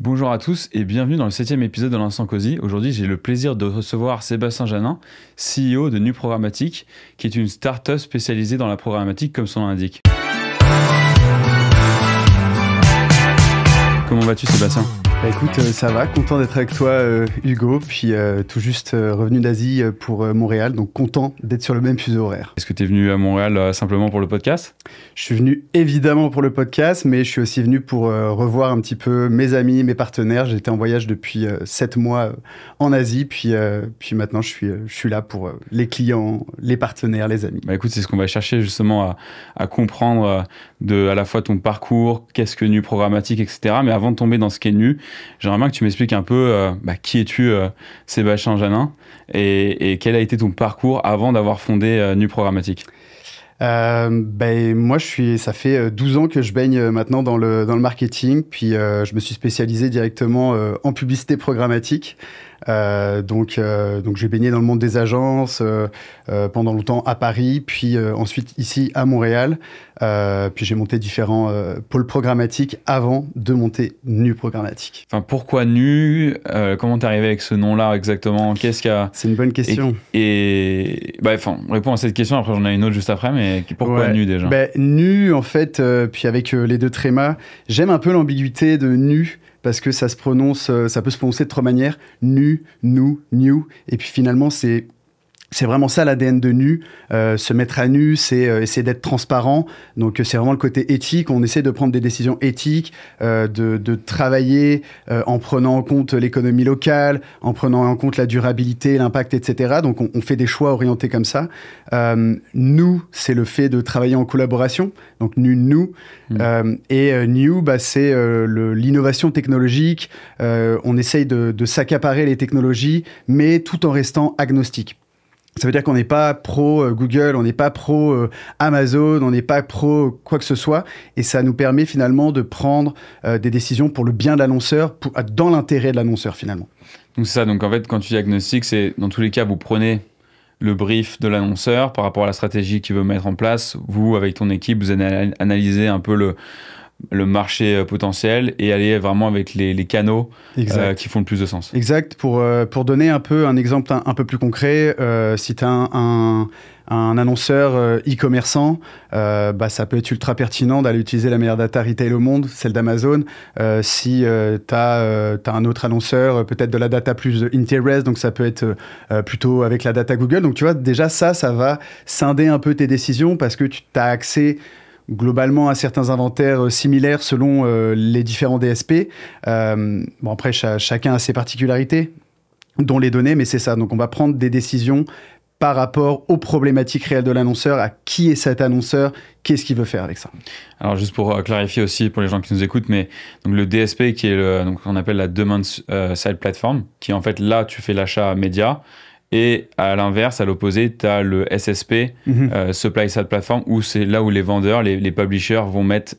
Bonjour à tous et bienvenue dans le 7e épisode de l'Instant Cosy. Aujourd'hui, j'ai le plaisir de recevoir Sébastien Janin, CEO de Nu Programmatique, qui est une start-up spécialisée dans la programmatique comme son nom l'indique. Comment vas-tu, Sébastien ? Écoute, ça va, content d'être avec toi Hugo, puis tout juste revenu d'Asie pour Montréal, donc content d'être sur le même fuseau horaire. Est-ce que tu es venu à Montréal simplement pour le podcast ? Je suis venu évidemment pour le podcast, mais je suis aussi venu pour revoir un petit peu mes amis, mes partenaires. J'étais en voyage depuis 7 mois en Asie, puis maintenant je suis là pour les clients, les partenaires, les amis. Bah écoute, c'est ce qu'on va chercher justement à comprendre à la fois ton parcours, qu'est-ce que Nu Programmatique, etc. Mais avant de tomber dans ce qu'est Nu, j'aimerais bien que tu m'expliques un peu qui es-tu, Sébastien Janin, et quel a été ton parcours avant d'avoir fondé Nu Programmatique. Moi, ça fait 12 ans que je baigne maintenant dans le marketing, puis je me suis spécialisé directement en publicité programmatique. Donc j'ai baigné dans le monde des agences pendant longtemps à Paris, puis ensuite ici à Montréal. Puis j'ai monté différents pôles programmatiques avant de monter Nu Programmatique. Enfin, pourquoi Nu ? Comment t'es arrivé avec ce nom-là exactement ? C'est une bonne question. Réponds à cette question, après j'en ai une autre juste après, mais pourquoi Nu déjà ? Nu, en fait, puis avec les deux trémas, j'aime un peu l'ambiguïté de Nu, parce que ça peut se prononcer de trois manières, Nu, nous, new, et puis finalement c'est vraiment ça l'ADN de Nu, se mettre à nu, c'est essayer d'être transparent, donc c'est vraiment le côté éthique, on essaie de prendre des décisions éthiques, de travailler en prenant en compte l'économie locale, en prenant en compte la durabilité, l'impact, etc. Donc on fait des choix orientés comme ça. Nous, c'est le fait de travailler en collaboration, donc Nu, nous, et New, c'est l'innovation technologique, on essaye de s'accaparer les technologies, mais tout en restant agnostique. Ça veut dire qu'on n'est pas pro Google, on n'est pas pro Amazon, on n'est pas pro quoi que ce soit. Et ça nous permet finalement de prendre des décisions pour le bien de l'annonceur, dans l'intérêt de l'annonceur finalement. Donc c'est ça, donc en fait quand tu dis agnostique, c'est dans tous les cas vous prenez le brief de l'annonceur par rapport à la stratégie qu'il veut mettre en place. Vous, avec ton équipe, vous analysez un peu le marché potentiel et aller vraiment avec les canaux qui font le plus de sens. Exact. Pour donner un peu un exemple un peu plus concret, si tu as un annonceur e-commerçant, ça peut être ultra pertinent d'aller utiliser la meilleure data retail au monde, celle d'Amazon. Si tu as un autre annonceur, peut-être de la data plus interest, donc ça peut être plutôt avec la data Google. Donc tu vois, déjà ça va scinder un peu tes décisions parce que tu as accès globalement à certains inventaires similaires selon les différents DSP. Après, chacun a ses particularités, dont les données, mais c'est ça. Donc, on va prendre des décisions par rapport aux problématiques réelles de l'annonceur, à qui est cet annonceur, qu'est-ce qu'il veut faire avec ça. Alors, juste pour clarifier aussi pour les gens qui nous écoutent, mais donc le DSP qui est donc on appelle la Demand Side Platform, qui en fait là, tu fais l'achat média. Et à l'inverse, à l'opposé, tu as le SSP, Supply Side Platform, où c'est là où les vendeurs, les publishers vont mettre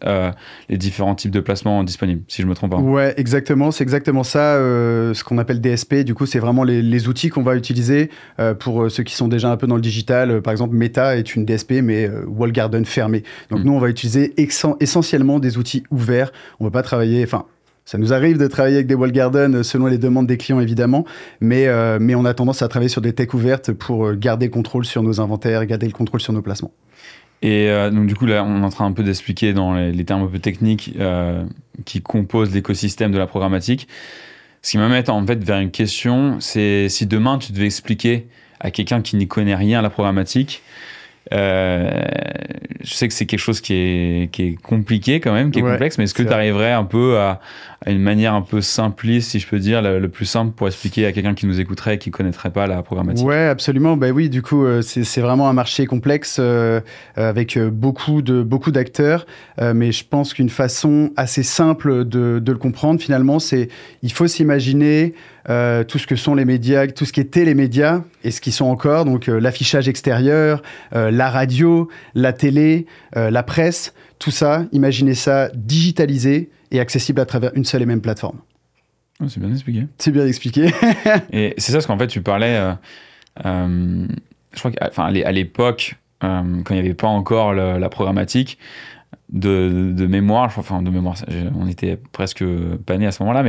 les différents types de placements disponibles, si je ne me trompe pas. Ouais, exactement. C'est exactement ça, ce qu'on appelle DSP. Du coup, c'est vraiment les outils qu'on va utiliser pour ceux qui sont déjà un peu dans le digital. Par exemple, Meta est une DSP, mais Walled Garden fermée. Donc, nous, on va utiliser essentiellement des outils ouverts. On ne va pas travailler... Ça nous arrive de travailler avec des walled gardens selon les demandes des clients, évidemment, mais on a tendance à travailler sur des techs ouvertes pour garder le contrôle sur nos inventaires, garder le contrôle sur nos placements. Et donc, du coup, là, on est en train un peu d'expliquer dans les termes un peu techniques qui composent l'écosystème de la programmatique. Ce qui m'amène en fait vers une question, c'est si demain, tu devais expliquer à quelqu'un qui n'y connaît rien à la programmatique, je sais que c'est quelque chose qui est compliqué quand même, qui est complexe, mais est-ce que tu arriverais un peu à une manière un peu simpliste, si je peux dire, le plus simple pour expliquer à quelqu'un qui nous écouterait et qui ne connaîtrait pas la programmatique ? Ouais, absolument. Oui, du coup, c'est vraiment un marché complexe avec beaucoup d'acteurs, mais je pense qu'une façon assez simple de le comprendre, finalement, il faut s'imaginer tout ce que sont les médias, tout ce qui étaient les médias et ce qui sont encore, donc l'affichage extérieur, la radio, la télé, la presse, tout ça, imaginez ça digitalisé et accessible à travers une seule et même plateforme. Oh, c'est bien expliqué. C'est bien expliqué. Et c'est ça, parce qu'en fait, tu parlais, je crois qu'à l'époque, quand il n'y avait pas encore la programmatique, de mémoire, enfin de mémoire, on était presque pas nés à ce moment-là,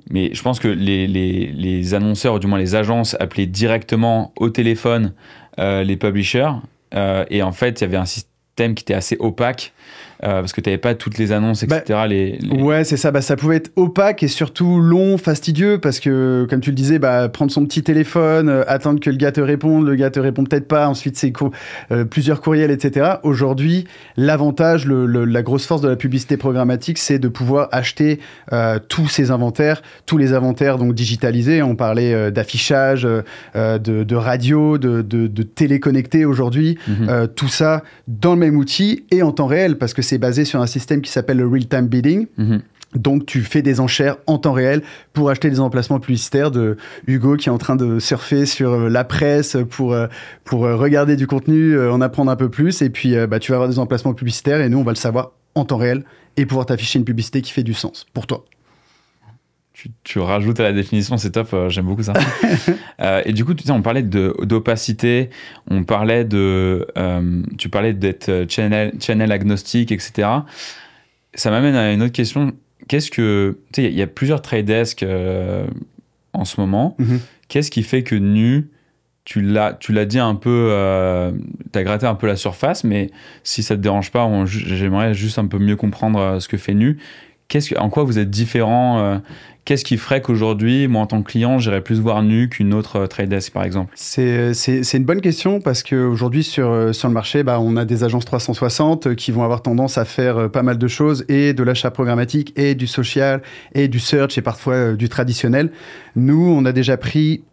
mais je pense que les annonceurs, ou du moins les agences, appelaient directement au téléphone les publishers, et en fait, il y avait un système qui était assez opaque, parce que tu n'avais pas toutes les annonces, etc. Ouais, c'est ça. Ça pouvait être opaque et surtout long, fastidieux, parce que, comme tu le disais, prendre son petit téléphone, attendre que le gars te réponde peut-être pas, ensuite c'est plusieurs courriels, etc. Aujourd'hui, l'avantage, la grosse force de la publicité programmatique, c'est de pouvoir acheter tous les inventaires donc digitalisés. On parlait d'affichage, de radio, de téléconnecté aujourd'hui, tout ça dans le même outil et en temps réel, parce que c'est basé sur un système qui s'appelle le real-time bidding. Donc, tu fais des enchères en temps réel pour acheter des emplacements publicitaires de Hugo qui est en train de surfer sur la presse pour regarder du contenu, en apprendre un peu plus. Et puis, tu vas avoir des emplacements publicitaires et nous, on va le savoir en temps réel et pouvoir t'afficher une publicité qui fait du sens pour toi. Tu rajoutes à la définition, c'est top, j'aime beaucoup ça. Et du coup, on parlait d'opacité, on parlait tu parlais d'être channel agnostique, etc. Ça m'amène à une autre question. Il y a plusieurs trade desks en ce moment. Qu'est-ce qui fait que Nu, tu l'as dit un peu, tu as gratté un peu la surface, mais si ça te dérange pas, j'aimerais juste un peu mieux comprendre ce que fait Nu. En quoi vous êtes différent Qu'est-ce qui ferait qu'aujourd'hui, moi en tant que client, j'irais plus voir Nu qu'une autre trade desk par exemple? C'est une bonne question parce qu'aujourd'hui sur le marché, on a des agences 360 qui vont avoir tendance à faire pas mal de choses et de l'achat programmatique et du social et du search et parfois du traditionnel. Nous, on a déjà pris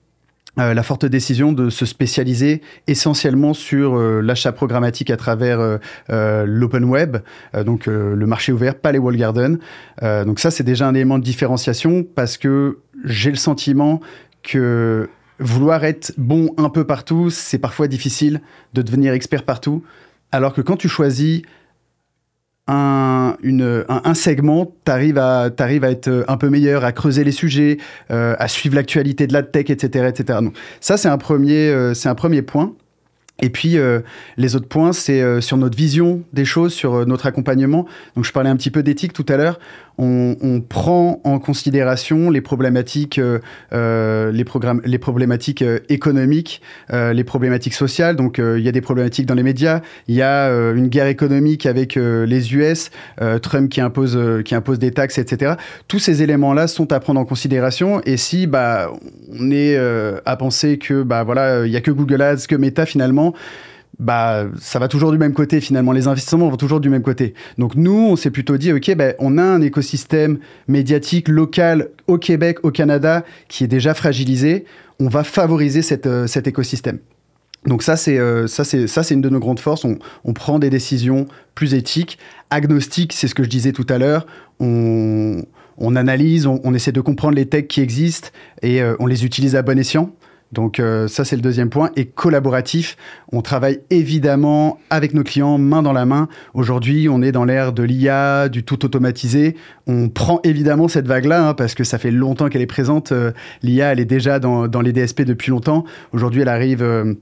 la forte décision de se spécialiser essentiellement sur l'achat programmatique à travers l'open web, donc le marché ouvert, pas les walled gardens. Donc ça, c'est déjà un élément de différenciation parce que j'ai le sentiment que vouloir être bon un peu partout, c'est parfois difficile de devenir expert partout, alors que quand tu choisis un segment, t'arrives à être un peu meilleur, à creuser les sujets, à suivre l'actualité de la tech, etc., etc. Donc, ça, c'est un premier point. Et puis, les autres points, c'est sur notre vision des choses, sur notre accompagnement. Donc, je parlais un petit peu d'éthique tout à l'heure. On prend en considération les problématiques, les problématiques économiques, les problématiques sociales. Donc, il y a des problématiques dans les médias. Il y a une guerre économique avec les US, Trump qui impose des taxes, etc. Tous ces éléments-là sont à prendre en considération. Et si on est à penser que il y a que Google Ads, que Meta finalement, ça va toujours du même côté finalement, les investissements vont toujours du même côté. Donc nous, on s'est plutôt dit, ok, on a un écosystème médiatique local au Québec, au Canada, qui est déjà fragilisé, on va favoriser cet écosystème. Donc ça, c'est une de nos grandes forces, on prend des décisions plus éthiques, agnostiques, c'est ce que je disais tout à l'heure, on analyse, on essaie de comprendre les techs qui existent et on les utilise à bon escient. Donc ça, c'est le deuxième point. Et collaboratif, on travaille évidemment avec nos clients main dans la main. Aujourd'hui, on est dans l'ère de l'IA, du tout automatisé. On prend évidemment cette vague-là, parce que ça fait longtemps qu'elle est présente. L'IA, elle est déjà dans les DSP depuis longtemps. Aujourd'hui, elle arrive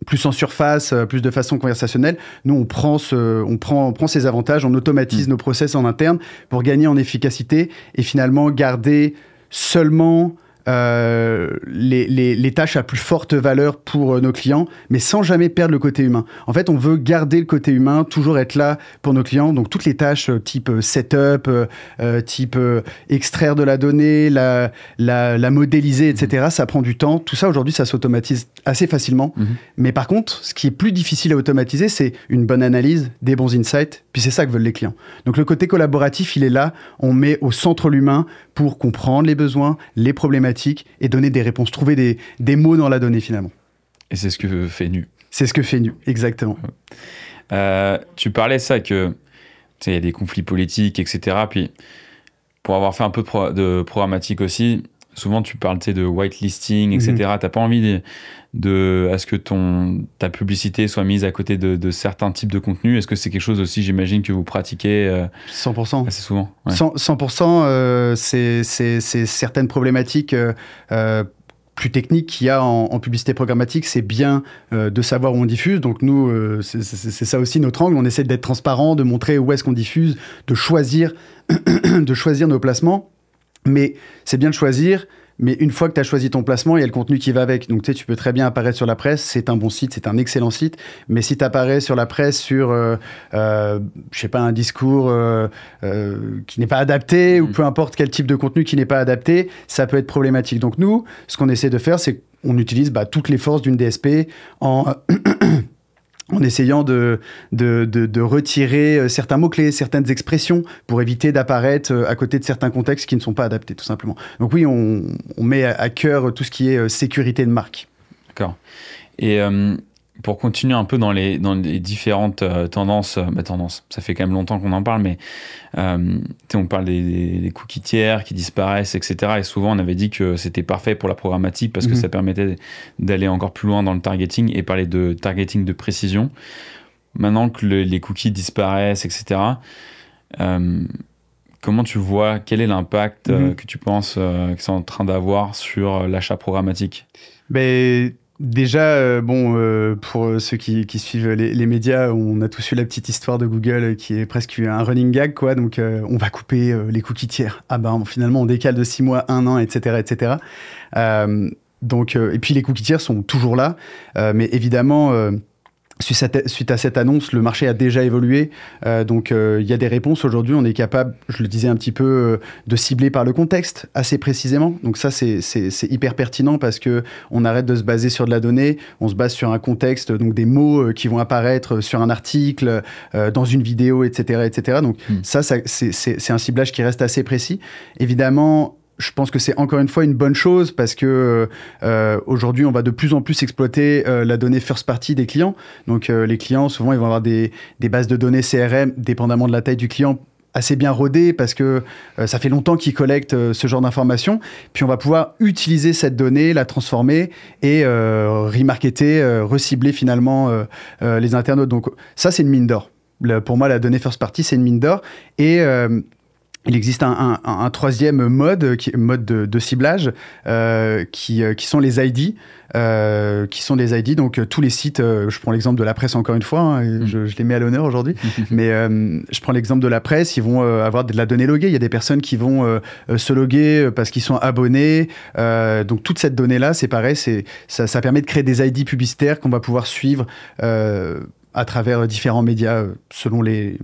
plus en surface, plus de façon conversationnelle. Nous, on prend ces avantages, on automatise nos process en interne pour gagner en efficacité et finalement garder seulement les tâches à plus forte valeur pour nos clients, mais sans jamais perdre le côté humain. En fait, on veut garder le côté humain, toujours être là pour nos clients. Donc, toutes les tâches type setup, type extraire de la donnée, la modéliser, etc., ça prend du temps. Tout ça, aujourd'hui, ça s'automatise assez facilement. Mais par contre, ce qui est plus difficile à automatiser, c'est une bonne analyse, des bons insights, puis c'est ça que veulent les clients. Donc, le côté collaboratif, il est là. On met au centre l'humain pour comprendre les besoins, les problématiques et donner des réponses, trouver des mots dans la donnée finalement. Et c'est ce que fait Nu. C'est ce que fait Nu, exactement. Tu parlais ça que il y a des conflits politiques, etc. Puis pour avoir fait un peu de programmatique aussi, souvent tu parles de whitelisting, etc. T'as pas envie à ce que ta publicité soit mise à côté de certains types de contenus. Est-ce que c'est quelque chose aussi, j'imagine, que vous pratiquez 100%. Assez souvent, ouais. 100%, c'est certaines problématiques plus technique qu'il y a en publicité programmatique, c'est bien de savoir où on diffuse. Donc nous, c'est ça aussi notre angle. On essaie d'être transparent, de montrer où est-ce qu'on diffuse, de choisir, de choisir nos placements. Mais c'est bien de choisir, mais une fois que tu as choisi ton placement, il y a le contenu qui va avec. Donc tu peux très bien apparaître sur la presse, c'est un bon site, c'est un excellent site. Mais si tu apparais sur la presse sur, je sais pas, un discours qui n'est pas adapté, ou peu importe quel type de contenu qui n'est pas adapté, ça peut être problématique. Donc nous, ce qu'on essaie de faire, c'est qu'on utilise toutes les forces d'une DSP en essayant de retirer certains mots-clés, certaines expressions pour éviter d'apparaître à côté de certains contextes qui ne sont pas adaptés, tout simplement. Donc oui, on met à cœur tout ce qui est sécurité de marque. D'accord. Et pour continuer un peu dans les différentes tendances, ça fait quand même longtemps qu'on en parle, mais on parle des cookies tiers qui disparaissent, etc. Et souvent, on avait dit que c'était parfait pour la programmatique parce que ça permettait d'aller encore plus loin dans le targeting et parler de targeting de précision. Maintenant que les cookies disparaissent, etc., comment tu vois, quel est l'impact que tu penses que c'est en train d'avoir sur l'achat programmatique? Déjà, pour ceux qui suivent les médias, on a tous eu la petite histoire de Google qui est presque un running gag, quoi. Donc, on va couper les cookies tiers. Finalement, on décale de 6 mois, 1 an, etc., etc. Et puis, les cookies tiers sont toujours là. Mais évidemment, suite à cette annonce, le marché a déjà évolué. Il y a des réponses. Aujourd'hui, on est capable, je le disais un petit peu, de cibler par le contexte assez précisément. Donc ça, c'est hyper pertinent parce qu'on arrête de se baser sur de la donnée. On se base sur un contexte, donc des mots qui vont apparaître sur un article, dans une vidéo, etc. etc. Donc ça, c'est un ciblage qui reste assez précis. Évidemment, je pense que c'est encore une fois une bonne chose parce que aujourd'hui, on va de plus en plus exploiter la donnée first party des clients. Donc, les clients, souvent, ils vont avoir des bases de données CRM, dépendamment de la taille du client, assez bien rodées parce que ça fait longtemps qu'ils collectent ce genre d'informations. Puis, on va pouvoir utiliser cette donnée, la transformer et remarketer, recibler finalement les internautes. Donc, ça, c'est une mine d'or. Pour moi, la donnée first party, c'est une mine d'or. Et il existe un troisième mode de ciblage qui sont les ID. Donc tous les sites, je prends l'exemple de la presse encore une fois, je les mets à l'honneur aujourd'hui, mais je prends l'exemple de la presse, ils vont avoir de la donnée loguée, il y a des personnes qui vont se loguer parce qu'ils sont abonnés, donc toute cette donnée-là, c'est pareil, ça permet de créer des ID publicitaires qu'on va pouvoir suivre à travers différents médias selon les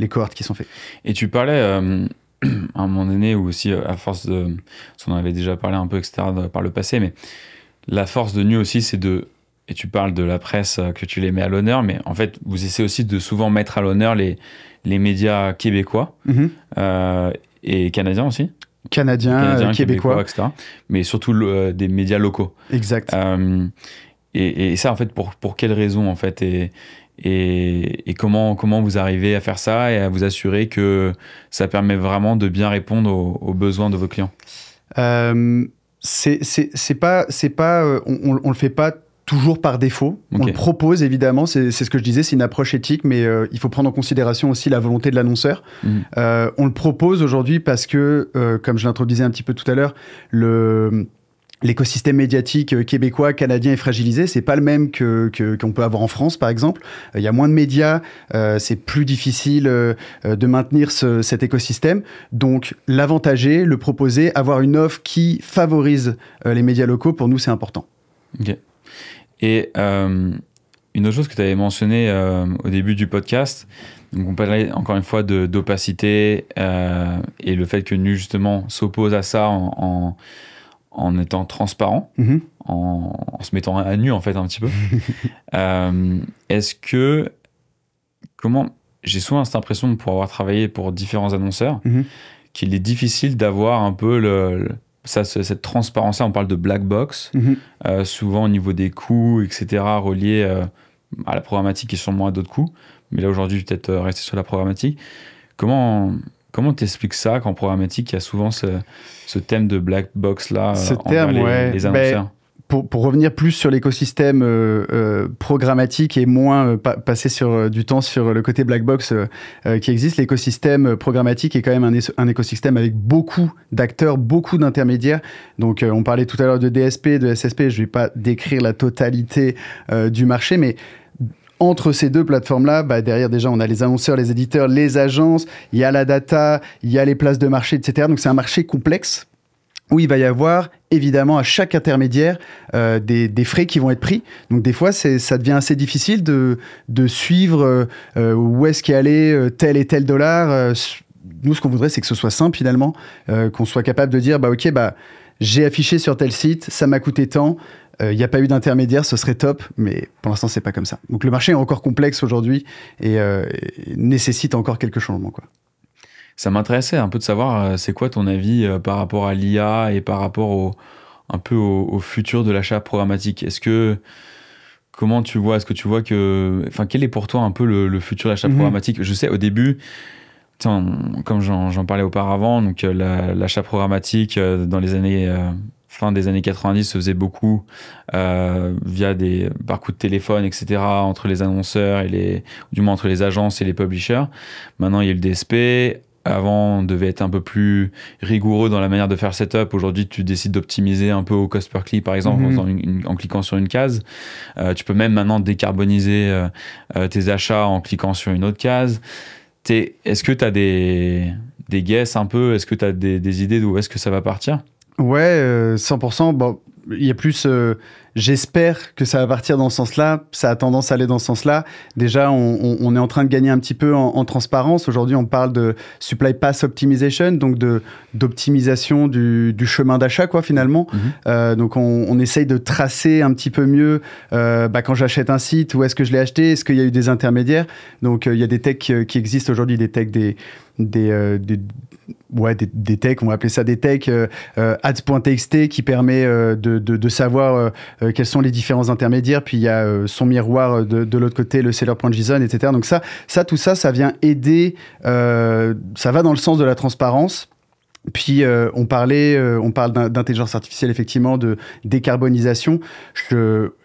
cohortes qui sont faits. Et tu parlais à un moment donné, ou aussi à force de... On en avait déjà parlé un peu, etc., par le passé, mais la force de Nu aussi, c'est de... Et tu parles de la presse, que tu les mets à l'honneur, mais en fait, vous essayez aussi de souvent mettre à l'honneur les médias québécois et canadiens aussi. Canadiens, québécois, etc. Mais surtout des médias locaux. Exact. Et ça, en fait, pour quelles raisons, en fait, et comment vous arrivez à faire ça et à vous assurer que ça permet vraiment de bien répondre aux besoins de vos clients? C'est pas on le fait pas toujours par défaut. Okay. On le propose évidemment, c'est ce que je disais, c'est une approche éthique, mais il faut prendre en considération aussi la volonté de l'annonceur. On le propose aujourd'hui parce que, comme je l'introduisais un petit peu tout à l'heure, l'écosystème médiatique québécois, canadien est fragilisé. C'est pas le même qu'on peut avoir en France, par exemple. Il y a moins de médias, c'est plus difficile de maintenir cet écosystème. Donc, l'avantager, le proposer, avoir une offre qui favorise les médias locaux, pour nous, c'est important. Ok. Et une autre chose que tu avais mentionnée au début du podcast, donc on parlait encore une fois d'opacité et le fait que Nu, justement, s'oppose à ça en étant transparent, en se mettant à nu, en fait, un petit peu. J'ai souvent cette impression, pour avoir travaillé pour différents annonceurs, qu'il est difficile d'avoir un peu cette transparence-là. On parle de black box, souvent au niveau des coûts, etc., reliés à la programmatique et sûrement à d'autres coûts. Mais là, aujourd'hui, je vais peut-être rester sur la programmatique. Comment t'expliques ça qu'en programmatique, il y a souvent ce thème de black box là les annonceurs? pour revenir plus sur l'écosystème programmatique et moins passer du temps sur le côté black box qui existe, l'écosystème programmatique est quand même un écosystème avec beaucoup d'acteurs, beaucoup d'intermédiaires. Donc, on parlait tout à l'heure de DSP, de SSP. Je ne vais pas décrire la totalité du marché, mais entre ces deux plateformes-là, derrière, déjà, on a les annonceurs, les éditeurs, les agences, il y a la data, il y a les places de marché, etc. Donc, c'est un marché complexe où il va y avoir, évidemment, à chaque intermédiaire, des frais qui vont être pris. Donc, des fois, ça devient assez difficile de suivre où est-ce qu'est allé tel et tel dollar. Nous, ce qu'on voudrait, c'est que ce soit simple, finalement, qu'on soit capable de dire, j'ai affiché sur tel site, ça m'a coûté tant, il n'y a pas eu d'intermédiaire, ce serait top, mais pour l'instant, c'est pas comme ça. Donc, le marché est encore complexe aujourd'hui et nécessite encore quelques changements, quoi. Ça m'intéressait un peu de savoir, c'est quoi ton avis par rapport à l'IA et par rapport un peu au futur de l'achat programmatique. Comment tu vois, est-ce que tu vois quel est pour toi un peu le futur de l'achat programmatique? Je sais, au début, comme j'en parlais auparavant, donc l'achat programmatique dans les années fin des années 90 se faisait beaucoup par coup de téléphone, etc., entre les annonceurs du moins entre les agences et les publishers. Maintenant, il y a le DSP. Avant, on devait être un peu plus rigoureux dans la manière de faire le setup. Aujourd'hui, tu décides d'optimiser un peu au cost per click, par exemple, en cliquant sur une case. Tu peux même maintenant décarboniser tes achats en cliquant sur une autre case. Est-ce que tu as des guesses un peu? Est-ce que tu as des idées d'où est-ce que ça va partir? Ouais, 100%. Bon, il y a plus... J'espère que ça va partir dans ce sens-là. Ça a tendance à aller dans ce sens-là. Déjà, on est en train de gagner un petit peu en transparence. Aujourd'hui, on parle de supply path optimization, donc d'optimisation du chemin d'achat, quoi, finalement. Donc, on essaye de tracer un petit peu mieux quand j'achète un site, où est-ce que je l'ai acheté, est-ce qu'il y a eu des intermédiaires. Donc, il y a des techs qui existent aujourd'hui, des techs, des techs, on va appeler ça des techs, ads.txt qui permet de savoir quels sont les différents intermédiaires, puis il y a son miroir de l'autre côté, le seller.json, etc. Donc tout ça vient aider, ça va dans le sens de la transparence. Puis on parle d'intelligence artificielle, effectivement, de décarbonisation.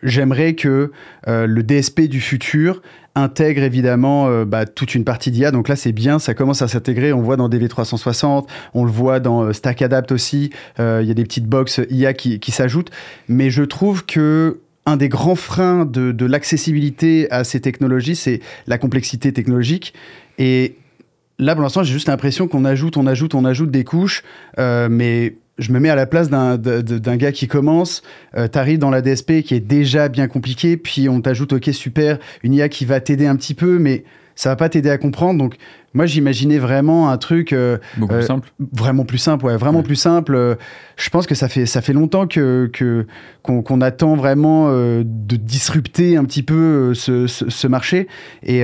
J'aimerais que le DSP du futur intègre évidemment toute une partie d'IA. Donc là, c'est bien, ça commence à s'intégrer. On voit dans DV360, on le voit dans StackAdapt aussi. Il y a des petites box IA qui s'ajoutent. Mais je trouve que un des grands freins de l'accessibilité à ces technologies, c'est la complexité technologique. Et là, pour l'instant, j'ai juste l'impression qu'on ajoute des couches, mais je me mets à la place d'un gars qui commence, t'arrives dans la DSP qui est déjà bien compliquée, puis on t'ajoute, ok, super, une IA qui va t'aider un petit peu, mais ça va pas t'aider à comprendre. Donc, moi, j'imaginais vraiment un truc... beaucoup plus simple. Vraiment plus simple, ouais, vraiment plus simple. Je pense que ça fait longtemps qu'on attend vraiment de disrupter un petit peu ce marché. Et...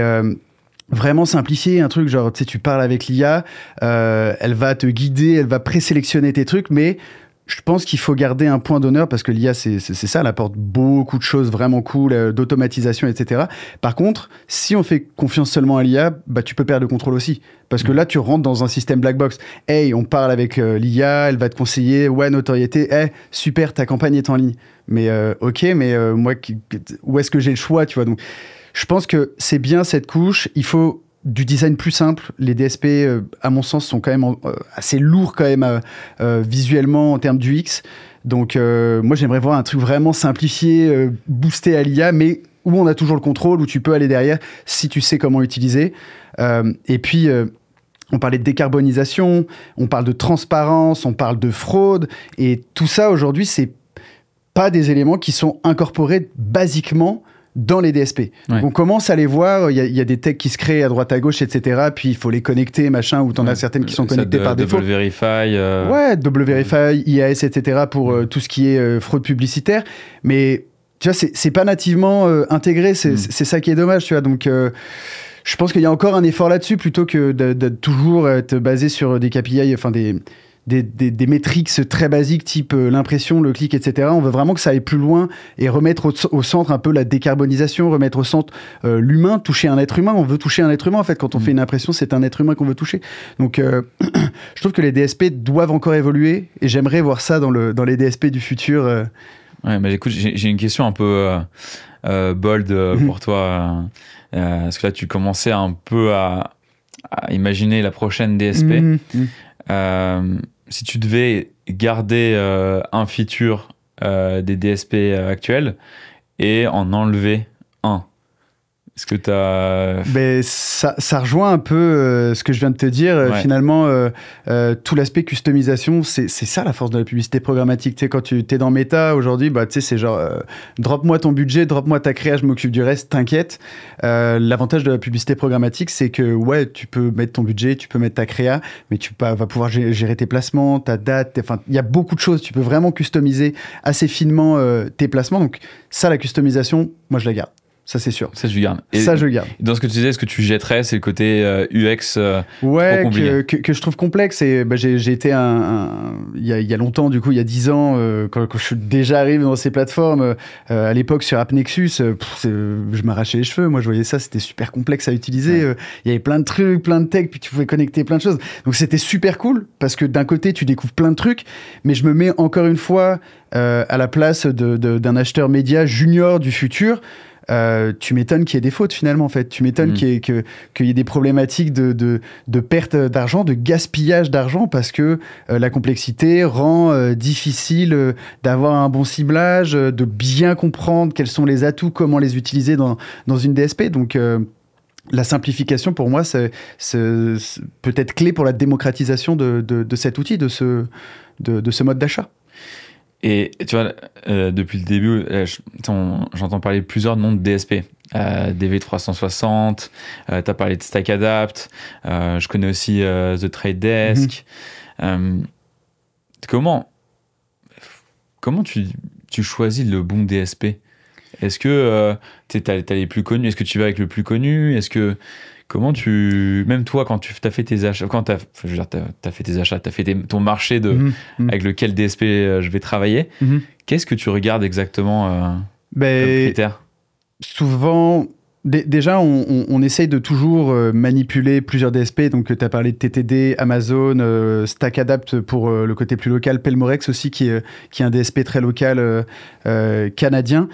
vraiment simplifier un truc, genre, tu sais, tu parles avec l'IA, elle va te guider, elle va présélectionner tes trucs, mais je pense qu'il faut garder un point d'honneur parce que l'IA, c'est ça, elle apporte beaucoup de choses vraiment cool, d'automatisation, etc. Par contre, si on fait confiance seulement à l'IA, tu peux perdre le contrôle aussi. Parce que là, tu rentres dans un système black box. Hey, on parle avec l'IA, elle va te conseiller, ouais, notoriété, hey, super, ta campagne est en ligne. Mais ok, mais moi, où est-ce que j'ai le choix, tu vois? Donc, je pense que c'est bien cette couche. Il faut du design plus simple. Les DSP, à mon sens, sont quand même assez lourds quand même visuellement en termes d'UX. Donc, moi, j'aimerais voir un truc vraiment simplifié, boosté à l'IA, mais où on a toujours le contrôle, où tu peux aller derrière si tu sais comment utiliser. Et puis... on parlait de décarbonisation, on parle de transparence, on parle de fraude. Et tout ça, aujourd'hui, c'est pas des éléments qui sont incorporés basiquement dans les DSP. Ouais. Donc on commence à les voir, il y a des techs qui se créent à droite à gauche, etc. Puis il faut les connecter, machin, ou t'en as certaines qui sont connectées par défaut. Double Verify. Ouais, Double Verify, IAS, etc. pour tout ce qui est fraude publicitaire. Mais tu vois, c'est pas nativement intégré, c'est ça qui est dommage, tu vois. Donc je pense qu'il y a encore un effort là-dessus, plutôt que de toujours être basé sur des KPI, enfin des métriques très basiques, type l'impression, le clic, etc. On veut vraiment que ça aille plus loin et remettre au centre un peu la décarbonisation, remettre au centre l'humain, toucher un être humain. On veut toucher un être humain, en fait. Quand on fait une impression, c'est un être humain qu'on veut toucher. Donc, je trouve que les DSP doivent encore évoluer et j'aimerais voir ça dans les DSP du futur Ouais, mais écoute, j'ai une question un peu bold pour toi. Parce que là, tu commençais un peu à imaginer la prochaine DSP. Si tu devais garder un feature des DSP actuels et en enlever un, est-ce que tu as... Ben, ça rejoint un peu ce que je viens de te dire. Ouais. Finalement, tout l'aspect customisation, c'est ça la force de la publicité programmatique. Tu sais, quand tu es dans Meta aujourd'hui, bah, tu sais, c'est genre drop-moi ton budget, drop-moi ta créa, je m'occupe du reste, t'inquiète. L'avantage de la publicité programmatique, c'est que ouais, tu peux mettre ton budget, tu peux mettre ta créa, mais tu vas pouvoir gérer tes placements, ta date. Enfin, il y a beaucoup de choses. Tu peux vraiment customiser assez finement tes placements. Donc ça, la customisation, moi, je la garde. Ça, c'est sûr. Ça, je garde. Et ça, je garde. Dans ce que tu disais, ce que tu jetterais, c'est le côté UX ouais, trop compliqué. Que je trouve complexe. Et bah, j'ai été il y a longtemps, du coup, il y a 10 ans, quand je suis déjà arrivé dans ces plateformes, à l'époque sur AppNexus, je m'arrachais les cheveux. Moi, je voyais ça, c'était super complexe à utiliser. Ouais. Il y avait plein de trucs, plein de tech, puis tu pouvais connecter plein de choses. Donc, c'était super cool parce que d'un côté, tu découvres plein de trucs, mais je me mets encore une fois à la place d'un acheteur média junior du futur. Tu m'étonnes qu'il y ait des fautes finalement en fait. Tu m'étonnes qu'il y ait des problématiques de perte d'argent, de gaspillage d'argent parce que la complexité rend difficile d'avoir un bon ciblage, de bien comprendre quels sont les atouts, comment les utiliser dans une DSP. Donc la simplification pour moi c'est peut être clé pour la démocratisation de cet outil, de ce mode d'achat. Et tu vois, depuis le début, j'entends parler de plusieurs noms de DSP. DV360, tu as parlé de StackAdapt, je connais aussi The Trade Desk. Comment tu choisis le bon DSP? Est-ce que t'as les plus connus? Est-ce que tu vas avec le plus connu? Comment même toi, quand tu as fait tes achats, t'as fait tes achats, t'as fait ton marché avec lequel DSP je vais travailler, qu'est-ce que tu regardes exactement comme critère? Souvent, déjà, on essaye de toujours manipuler plusieurs DSP. Donc, tu as parlé de TTD, Amazon, StackAdapt pour le côté plus local, Pelmorex aussi, qui est un DSP très local canadien.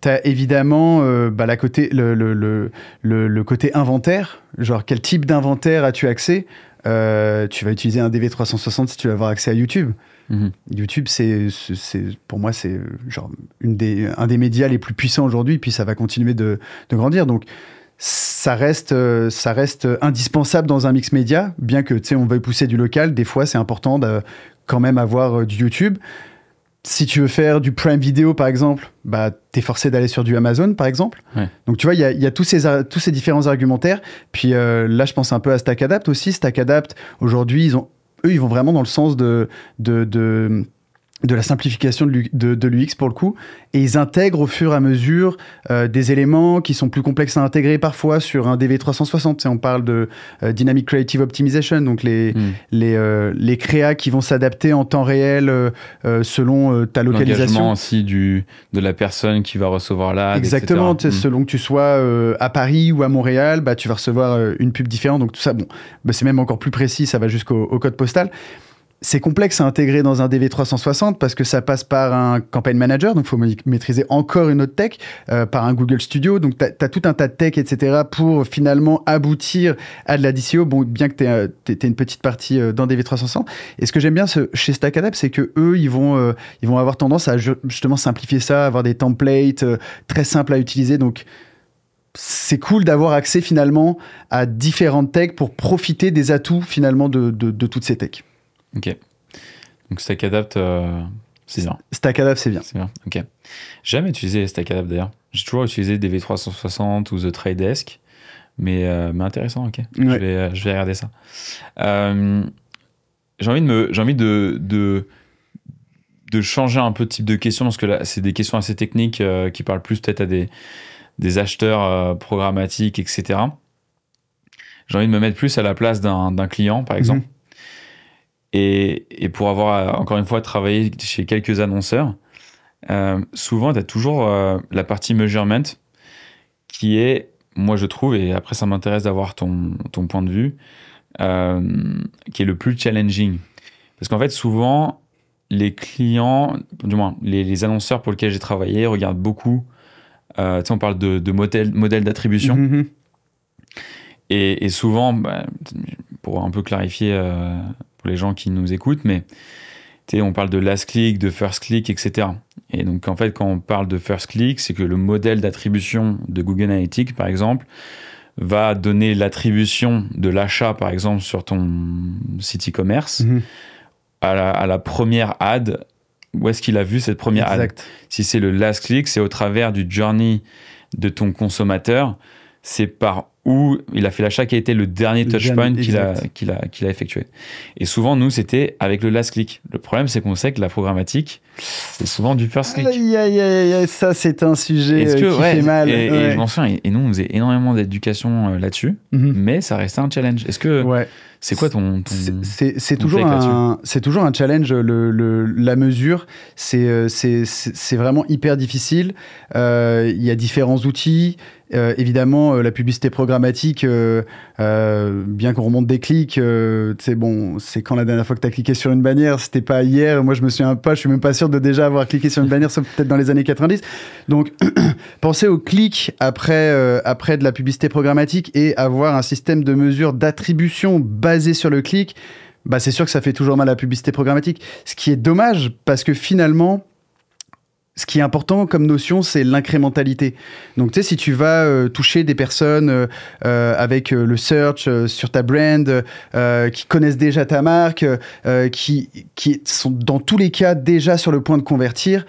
T'as évidemment le côté inventaire, genre quel type d'inventaire as-tu accès? Tu vas utiliser un DV360 si tu veux avoir accès à YouTube. YouTube, pour moi, c'est genre un des médias les plus puissants aujourd'hui, puis ça va continuer de grandir. Donc, ça reste indispensable dans un mix média, bien que, tu sais, on veuille pousser du local. Des fois, c'est important de quand même avoir du YouTube. Si tu veux faire du Prime Video, par exemple, bah, t'es forcé d'aller sur du Amazon, par exemple. Ouais. Donc, tu vois, il y a tous ces différents argumentaires. Puis là, je pense un peu à StackAdapt aussi. StackAdapt, aujourd'hui, ils vont vraiment dans le sens de la simplification de l'UX pour le coup, et ils intègrent au fur et à mesure des éléments qui sont plus complexes à intégrer parfois sur un DV360. On parle de Dynamic Creative Optimization, donc les créas qui vont s'adapter en temps réel selon ta localisation. L'engagement aussi de la personne qui va recevoir l'ad, exactement, selon que tu sois à Paris ou à Montréal, bah, tu vas recevoir une pub différente. Donc tout ça, bon, bah, c'est même encore plus précis, ça va jusqu'au code postal. C'est complexe à intégrer dans un DV360 parce que ça passe par un campaign manager, donc il faut maîtriser encore une autre tech, par un Google Studio, donc tu as tout un tas de tech, etc. pour finalement aboutir à de la DCO, bon, bien que tu aies une petite partie dans DV360. Et ce que j'aime bien chez StackAdapt, c'est qu'eux, ils vont avoir tendance à justement simplifier ça, avoir des templates très simples à utiliser, donc c'est cool d'avoir accès finalement à différentes techs pour profiter des atouts finalement de toutes ces techs. Ok. Donc StackAdapt, c'est bien. StackAdapt, c'est bien. C'est bien, ok. J'ai jamais utilisé StackAdapt d'ailleurs. J'ai toujours utilisé DV360 ou The Trade Desk, mais intéressant, ok. Ouais. Je vais regarder ça. J'ai envie de changer un peu de type de questions, parce que là, c'est des questions assez techniques qui parlent plus peut-être à des acheteurs programmatiques, etc. J'ai envie de me mettre plus à la place d'un client, par exemple. Et pour avoir, encore une fois, travaillé chez quelques annonceurs, souvent, tu as toujours la partie measurement qui est, moi je trouve, et après ça m'intéresse d'avoir ton point de vue, qui est le plus challenging. Parce qu'en fait, souvent, les clients, du moins les annonceurs pour lesquels j'ai travaillé, regardent beaucoup. Tu sais, on parle de modèles d'attribution. Mhm. Et souvent, pour un peu clarifier pour les gens qui nous écoutent, mais tu sais, on parle de last click, de first click, etc. Et donc, en fait, quand on parle de first click, c'est que le modèle d'attribution de Google Analytics, par exemple, va donner l'attribution de l'achat, par exemple, sur ton site e-commerce Mhm. à la première ad. Où est-ce qu'il a vu cette première ad? Exact. Si c'est le last click, c'est au travers du journey de ton consommateur. C'est par où il a fait l'achat qui a été le dernier touchpoint qu'il a effectué. Et souvent, nous, c'était avec le last click. Le problème, c'est qu'on sait que la programmatique, c'est souvent du first click. Aïe, aïe, aïe, aïe, ça, c'est un sujet qui fait mal. Et je m'en souviens, et nous, on faisait énormément d'éducation là-dessus, mais ça restait un challenge. Est-ce que c'est quoi ton c'est toujours un challenge. La mesure, c'est vraiment hyper difficile. Il y a différents outils. Évidemment, la publicité programmatique, bien qu'on remonte des clics, c'est quand la dernière fois que tu as cliqué sur une bannière, c'était pas hier. Moi, je me souviens pas, je suis même pas sûr de déjà avoir cliqué sur une bannière, sauf peut-être dans les années 90. Donc, penser au clic après de la publicité programmatique et avoir un système de mesure d'attribution basé sur le clic, bah, c'est sûr que ça fait toujours mal à la publicité programmatique. Ce qui est dommage, parce que finalement, ce qui est important comme notion, c'est l'incrémentalité. Donc, tu sais, si tu vas toucher des personnes avec le search sur ta brand, qui connaissent déjà ta marque, qui sont dans tous les cas déjà sur le point de convertir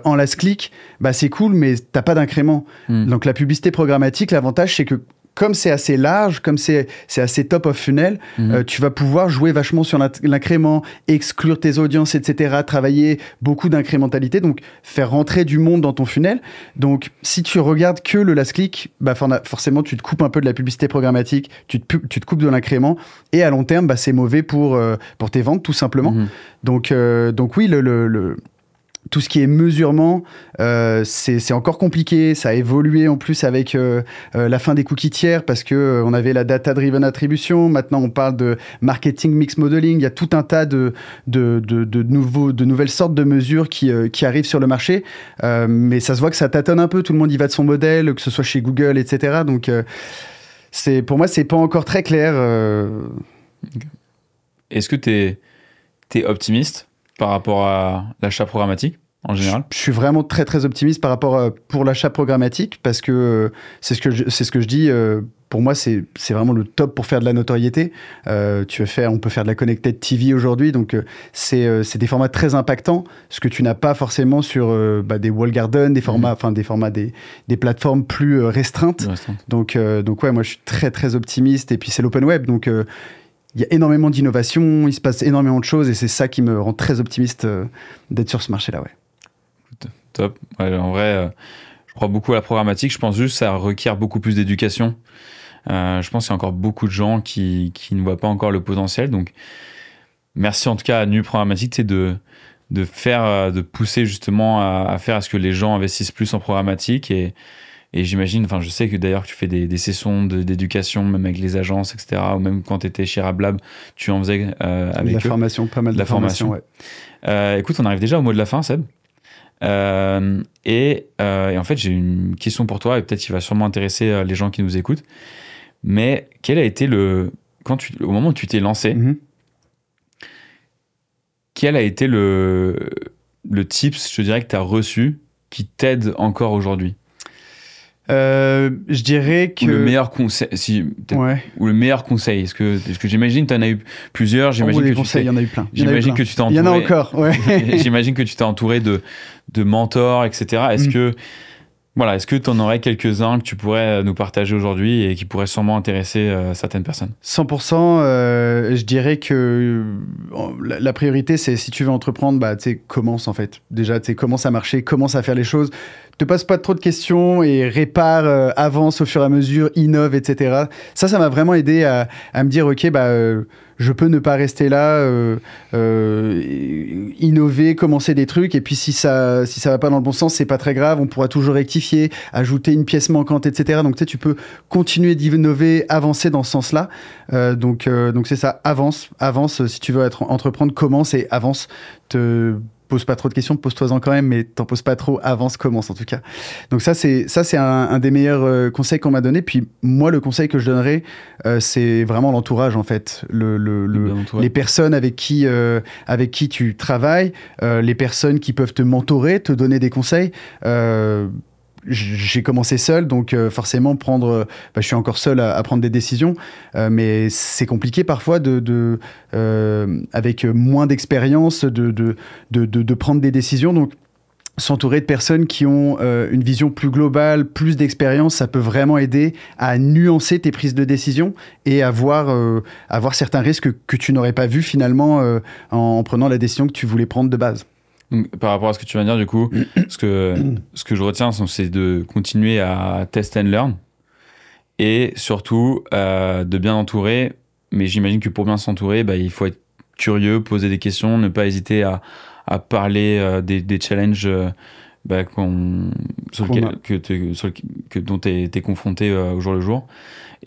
en last click, bah, c'est cool, mais t'as pas d'incrément. Donc, la publicité programmatique, l'avantage, c'est que comme c'est assez large, comme c'est assez top of funnel, tu vas pouvoir jouer vachement sur l'incrément, exclure tes audiences, etc., travailler beaucoup d'incrémentalité, donc faire rentrer du monde dans ton funnel. Donc, si tu regardes que le last click, bah, forcément, tu te coupes un peu de la publicité programmatique, tu te coupes de l'incrément, et à long terme, bah, c'est mauvais pour tes ventes, tout simplement. Donc oui, tout ce qui est mesurement, c'est encore compliqué. Ça a évolué en plus avec la fin des cookies tiers parce qu'on avait la data-driven attribution. Maintenant, on parle de marketing mix modeling. Il y a tout un tas de nouvelles sortes de mesures qui arrivent sur le marché. Mais ça se voit que ça tâtonne un peu. Tout le monde y va de son modèle, que ce soit chez Google, etc. Donc, pour moi, c'est pas encore très clair. Okay. Est-ce que tu es optimiste par rapport à l'achat programmatique en général? Je suis vraiment très très optimiste par rapport pour l'achat programmatique parce que c'est ce que je dis. Pour moi, c'est vraiment le top pour faire de la notoriété. On peut faire de la connected TV aujourd'hui, donc c'est des formats très impactants, ce que tu n'as pas forcément sur des wall gardens, des formats, des plateformes plus restreintes. Donc ouais, moi je suis très très optimiste. Et puis c'est l'open web, donc il y a énormément d'innovation, il se passe énormément de choses et c'est ça qui me rend très optimiste d'être sur ce marché-là. Ouais. Top. Ouais, en vrai, je crois beaucoup à la programmatique. Je pense juste que ça requiert beaucoup plus d'éducation. Je pense qu'il y a encore beaucoup de gens qui ne voient pas encore le potentiel. Donc, merci en tout cas à Nu Programmatique, c'est de pousser justement à faire à ce que les gens investissent plus en programmatique et j'imagine, enfin je sais que d'ailleurs tu fais des sessions d'éducation même avec les agences, etc. Ou même quand tu étais chez Rablab, tu en faisais avec eux. Formation, pas mal de la formation. Ouais. Écoute, on arrive déjà au mot de la fin, Seb. Et en fait, j'ai une question pour toi et peut-être qu'il va sûrement intéresser les gens qui nous écoutent. Mais quel a été au moment où tu t'es lancé, quel a été le tips, je dirais, que tu as reçu qui t'aide encore aujourd'hui? Je dirais que... Ou le meilleur conseil, ou le meilleur conseil. Est-ce que j'imagine que tu en as eu plusieurs. J'imagine les conseils, il y en a eu plein. J'imagine que tu t'es entouré... Il y en a encore, ouais. J'imagine que tu t'es entouré de mentors, etc. Est-ce que tu en aurais quelques-uns que tu pourrais nous partager aujourd'hui et qui pourraient sûrement intéresser certaines personnes? 100%, je dirais que la priorité, c'est si tu veux entreprendre, commence en fait. Déjà, commence à marcher, commence à faire les choses. Te pose pas trop de questions et répare, avance au fur et à mesure, innove, etc. Ça m'a vraiment aidé à me dire, ok, je peux ne pas rester là, innover, commencer des trucs, et puis si ça va pas dans le bon sens, c'est pas très grave, on pourra toujours rectifier, ajouter une pièce manquante, etc. Donc tu peux continuer d'innover, avancer dans ce sens-là. Donc c'est ça, avance, si tu veux entreprendre, commence et avance. Pose pas trop de questions, pose-toi-en quand même, mais t'en poses pas trop, avance, commence en tout cas. Donc ça c'est un des meilleurs conseils qu'on m'a donné. Puis moi, le conseil que je donnerais, c'est vraiment l'entourage en fait, les personnes avec qui tu travailles, les personnes qui peuvent te mentorer, te donner des conseils. J'ai commencé seul, donc forcément je suis encore seul à prendre des décisions, mais c'est compliqué parfois avec moins d'expérience de prendre des décisions. Donc s'entourer de personnes qui ont une vision plus globale, plus d'expérience, ça peut vraiment aider à nuancer tes prises de décision et à voir certains risques que tu n'aurais pas vus finalement en prenant la décision que tu voulais prendre de base. Donc, par rapport à ce que tu viens de dire, du coup, ce que je retiens, c'est de continuer à test and learn et surtout de bien entourer. Mais j'imagine que pour bien s'entourer, il faut être curieux, poser des questions, ne pas hésiter à parler des challenges dont tu es confronté au jour le jour.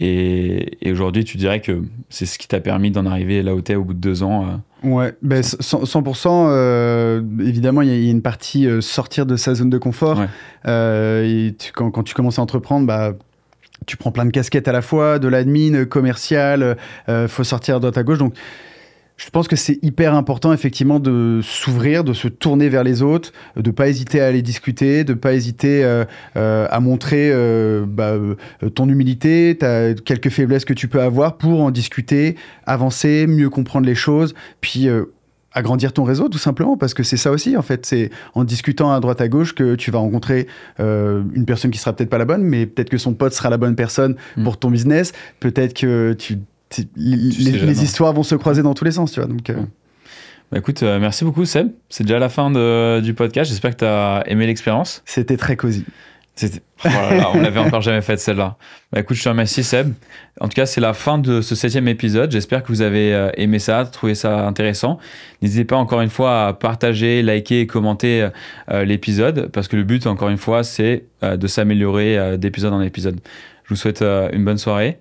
Et aujourd'hui, tu dirais que c'est ce qui t'a permis d'en arriver là où t'es au bout de 2 ans. Ouais, 100%. Évidemment, il y a une partie sortir de sa zone de confort. Ouais. Quand tu commences à entreprendre, tu prends plein de casquettes à la fois, de l'admin, commercial, faut sortir à droite à gauche. Donc, je pense que c'est hyper important, effectivement, de s'ouvrir, de se tourner vers les autres, de ne pas hésiter à aller discuter, de ne pas hésiter à montrer ton humilité, quelques faiblesses que tu peux avoir pour en discuter, avancer, mieux comprendre les choses, puis agrandir ton réseau, tout simplement, parce que c'est ça aussi, en fait. C'est en discutant à droite à gauche que tu vas rencontrer une personne qui sera peut-être pas la bonne, mais peut-être que son pote sera la bonne personne pour ton business, peut-être que les histoires vont se croiser dans tous les sens, tu vois. Donc, écoute, merci beaucoup Seb. C'est déjà la fin du podcast. J'espère que tu as aimé l'expérience. C'était très cosy. Oh là là, on l'avait encore jamais faite celle-là. Écoute, je te remercie Seb. En tout cas, c'est la fin de ce 7e épisode. J'espère que vous avez aimé ça, trouvé ça intéressant. N'hésitez pas encore une fois à partager, liker et commenter l'épisode, parce que le but, encore une fois, c'est de s'améliorer d'épisode en épisode. Je vous souhaite une bonne soirée.